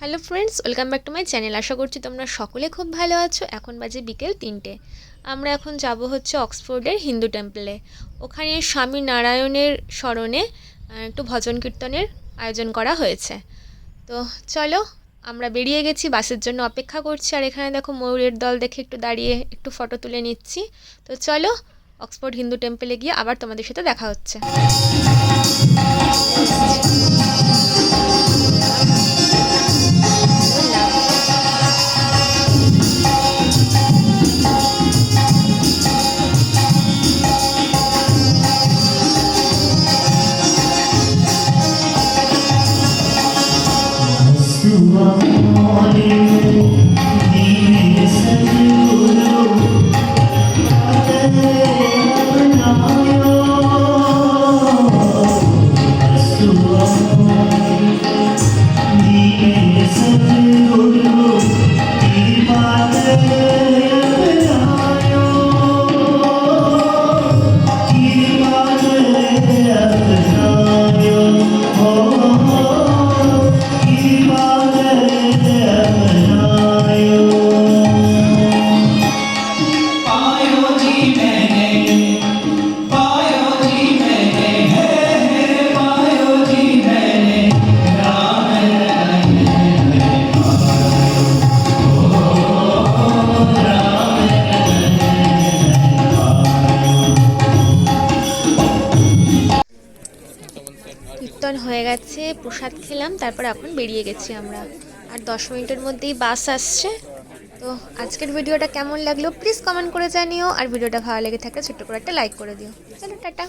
Hello friends, welcome back to my channel. আশা করছি তোমরা সকলে খুব ভালো আছো। এখন বাজে বিকেল 3টে। আমরা এখন যাব হচ্ছে অক্সফোর্ডের হিন্দু টেম্পলে। ওখানে স্বামী নারায়ণের স্মরণে একটু ভজন কীর্তনের আয়োজন করা হয়েছে। তো চলো, আমরা বেরিয়ে গেছি, বাসের জন্য অপেক্ষা করছি। আর এখানে দেখো ময়ূরের দল দেখে একটু দাঁড়িয়ে একটু ফটো তুলে নিচ্ছি। তো চলো, অক্সফোর্ড হিন্দু টেম্পলে গিয়ে আবার তোমাদের সাথে দেখা হচ্ছে। কীর্তন হয়ে গেছে, প্রসাদ খেলাম, তারপর এখন বেরিয়ে গেছি আমরা। আর 10 মিনিটের মধ্যেই বাস আসছে। তো আজকের ভিডিওটা কেমন লাগলো প্লিজ কমেন্ট করে জানিও। আর ভিডিওটা ভালো লেগে থাকলে ছোট্ট করে একটা লাইক করে দিও। চলো, টাটা।